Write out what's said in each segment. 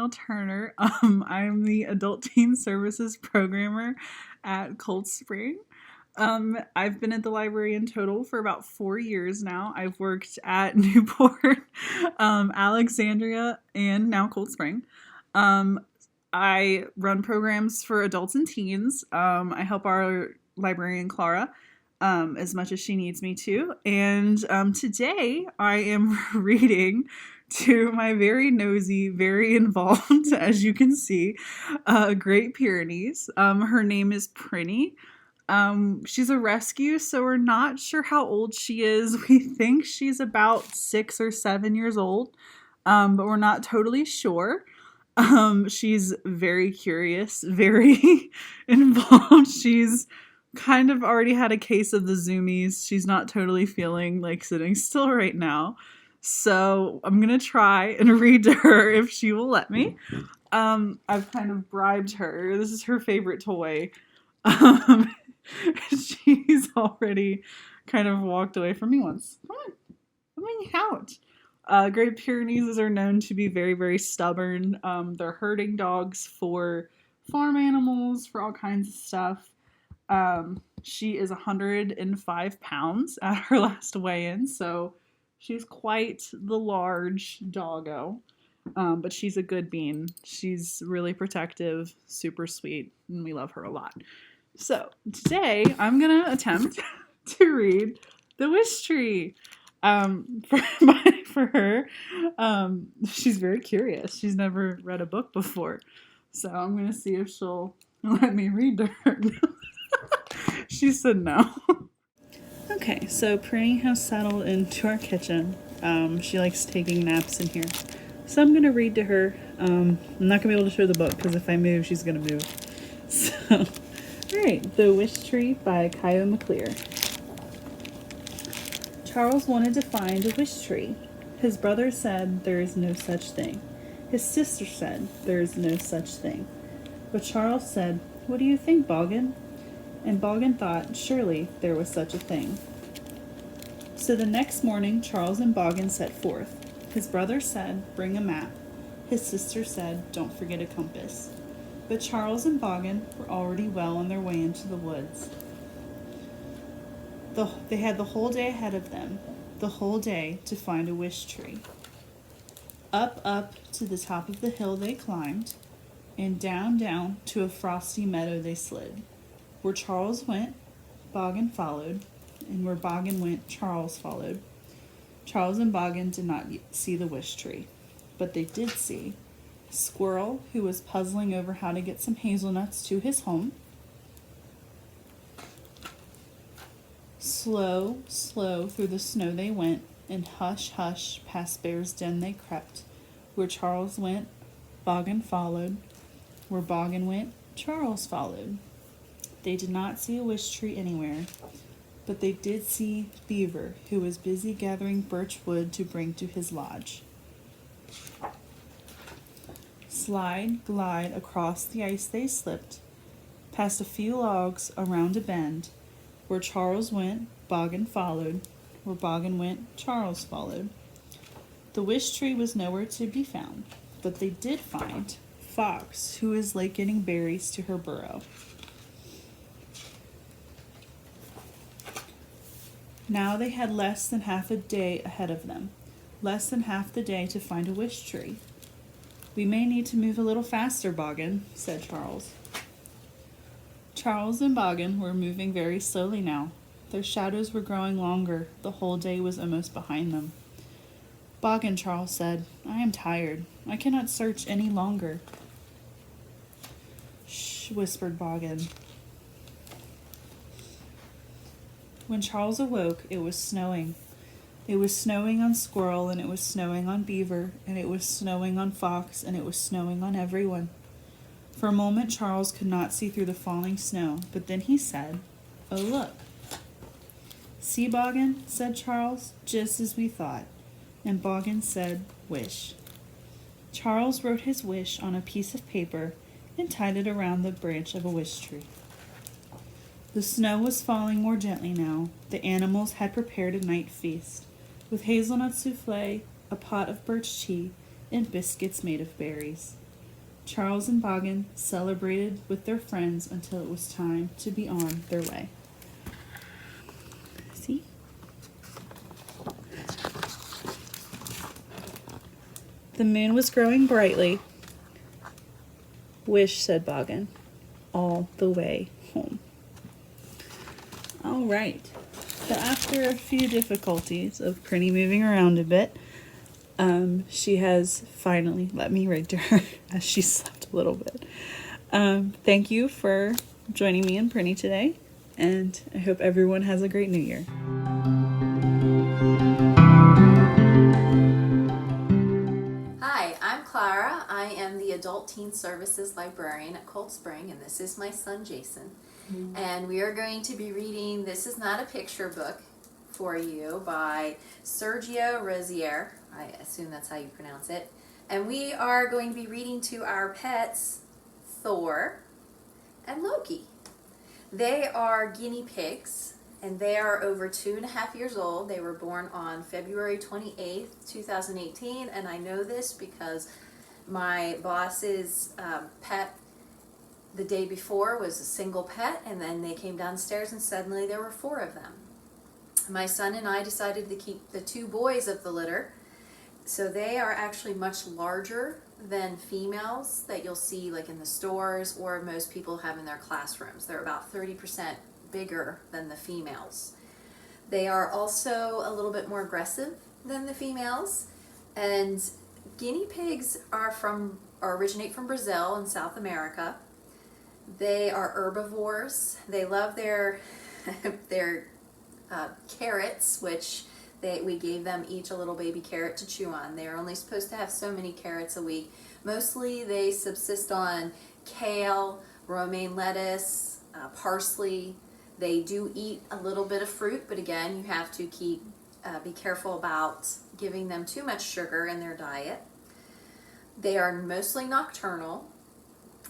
Danielle Turner. I'm the Adult Teen Services Programmer at Cold Spring. I've been at the library in total for about 4 years now. I've worked at Newport, Alexandria, and now Cold Spring. I run programs for adults and teens. I help our librarian, Clara, as much as she needs me to. And today I am reading to my very nosy, very involved, as you can see, Great Pyrenees. Her name is Prinny. She's a rescue, so we're not sure how old she is. We think she's about 6 or 7 years old, but we're not totally sure. She's very curious, very involved. She's kind of already had a case of the zoomies. She's not totally feeling like sitting still right now. So I'm going to try and read to her if she will let me. I've kind of bribed her. This is her favorite toy. She's already kind of walked away from me once. Come on, let me out. Great Pyrenees are known to be very, very stubborn. They're herding dogs for farm animals, for all kinds of stuff. She is 105 pounds at her last weigh-in, so she's quite the large doggo. But she's a good bean. She's really protective, super sweet, and we love her a lot. So today I'm gonna attempt to read The Wish Tree. For her, she's very curious. She's never read a book before, so I'm gonna see if she'll let me read to her. She said no. Okay, so Prinny has settled into our kitchen. She likes taking naps in here, so I'm gonna read to her. I'm not gonna be able to show the book because if I move, she's gonna move. So. Alright, The Wish Tree by Kyle McClear. Charles wanted to find a wish tree. His brother said there is no such thing. His sister said there is no such thing. But Charles said, "What do you think, Boggin?" And Boggin thought surely there was such a thing. So the next morning Charles and Boggin set forth. His brother said, "Bring a map." His sister said, "Don't forget a compass." But Charles and Boggin were already well on their way into the woods. They had the whole day ahead of them, the whole day to find a wish tree. Up to the top of the hill they climbed, and down to a frosty meadow they slid. Where Charles went, Boggin followed, and where Boggin went, Charles followed. Charles and Boggin did not see the wish tree, but they did see Squirrel, who was puzzling over how to get some hazelnuts to his home. Slow through the snow they went, and hush past Bear's den they crept. Where Charles went, Boggin followed. Where Boggin went, Charles followed. They did not see a wish tree anywhere, but they did see Beaver, who was busy gathering birch wood to bring to his lodge. Glide across the ice they slipped, past a few logs around a bend. Where Charles went, Boggin followed. Where Boggin went, Charles followed. The wish tree was nowhere to be found, but they did find Fox, who was late getting berries to her burrow. Now they had less than half a day ahead of them, less than half the day to find a wish tree. "We may need to move a little faster, Boggin," said Charles. Charles and Boggin were moving very slowly now. Their shadows were growing longer. The whole day was almost behind them. "Boggin," Charles said, "I am tired. I cannot search any longer." "Shh," whispered Boggin. When Charles awoke, it was snowing. It was snowing on Squirrel, and it was snowing on Beaver, and it was snowing on Fox, and it was snowing on everyone. For a moment Charles could not see through the falling snow, but then he said, "Oh, look." "See, Boggin," said Charles, "just as we thought." And Boggin said, "Wish." Charles wrote his wish on a piece of paper and tied it around the branch of a wish tree. The snow was falling more gently now. The animals had prepared a night feast, with hazelnut souffle, a pot of birch tea, and biscuits made of berries. Charles and Boggin celebrated with their friends until it was time to be on their way. See? The moon was growing brightly. Wish, said Boggin, all the way home. All right. So after a few difficulties of Prinny moving around a bit, she has finally let me read to her as she slept a little bit. Thank you for joining me and Prinny today, and I hope everyone has a great New Year. Hi, I'm Clara. I am the Adult Teen Services Librarian at Cold Spring, and this is my son Jason. And we are going to be reading This Is Not a Picture Book for you by Sergio Rosier. I assume that's how you pronounce it. And we are going to be reading to our pets, Thor and Loki. They are guinea pigs, and they are over 2.5 years old. They were born on February 28th, 2018, and I know this because my boss's pet the day before was a single pet, and then they came downstairs and suddenly there were 4 of them. My son and I decided to keep the 2 boys of the litter, so they are actually much larger than females that you'll see like in the stores or most people have in their classrooms. They're about 30% bigger than the females. They are also a little bit more aggressive than the females, and guinea pigs originate from Brazil in South America. They are herbivores. They love their carrots, which we gave them each a little baby carrot to chew on. They are only supposed to have so many carrots a week. Mostly they subsist on kale, romaine lettuce, parsley. They do eat a little bit of fruit, but again, you have to be careful about giving them too much sugar in their diet. They are mostly nocturnal.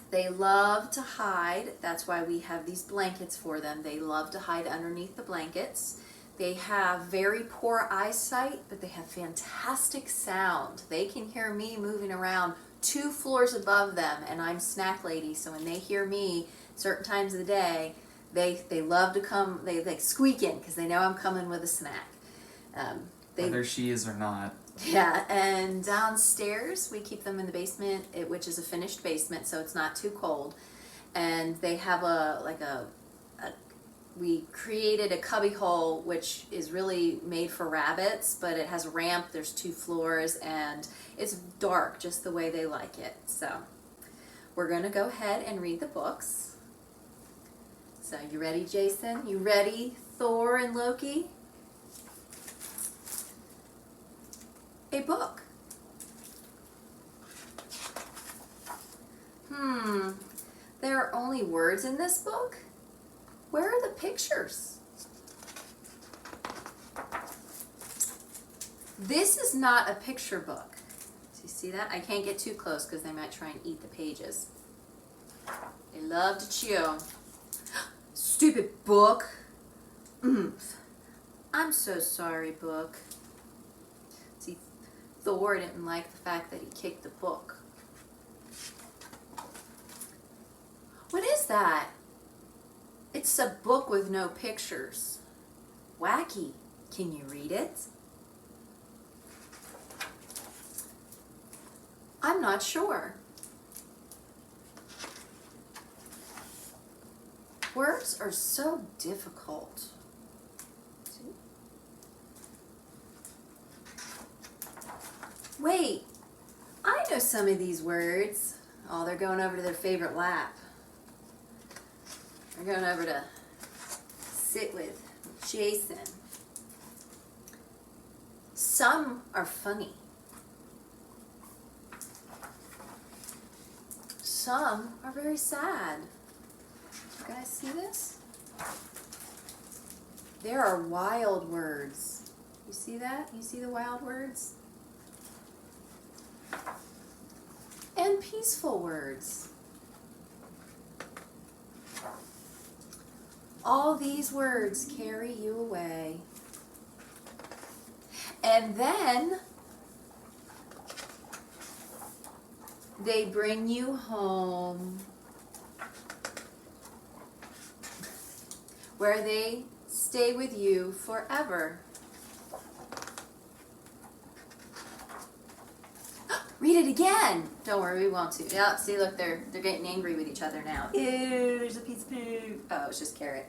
They love to hide. That's why we have these blankets for them. They love to hide underneath the blankets. They have very poor eyesight, but they have fantastic sound. They can hear me moving around 2 floors above them, and I'm snack lady, so when they hear me certain times of the day, they love to come, they like squeak in because they know I'm coming with a snack. Whether she is or not. Yeah, and downstairs we keep them in the basement, which is a finished basement, so it's not too cold. And they have we created a cubby hole which is really made for rabbits, but it has a ramp, there's 2 floors, and it's dark just the way they like it. So we're going to go ahead and read the books. So you ready, Jason? You ready, Thor and Loki? A book. There are only words in this book? Where are the pictures? This is not a picture book. Do you see that? I can't get too close because they might try and eat the pages. They love to chew. Stupid book. I'm so sorry, book. See, Thor didn't like the fact that he kicked the book. What is that? It's a book with no pictures. Wacky. Can you read it? I'm not sure. Words are so difficult. Wait, I know some of these words. Oh, they're going over to their favorite lap. They're going over to sit with Jason. Some are funny. Some are very sad. You guys see this? There are wild words. You see that? You see the wild words? And peaceful words. All these words carry you away. And then They bring you home, where they stay with you forever. Read it again. Don't worry, we won't to. Yeah, see, look, they're getting angry with each other now. Ew, there's a piece of poo. Oh, it's just carrot.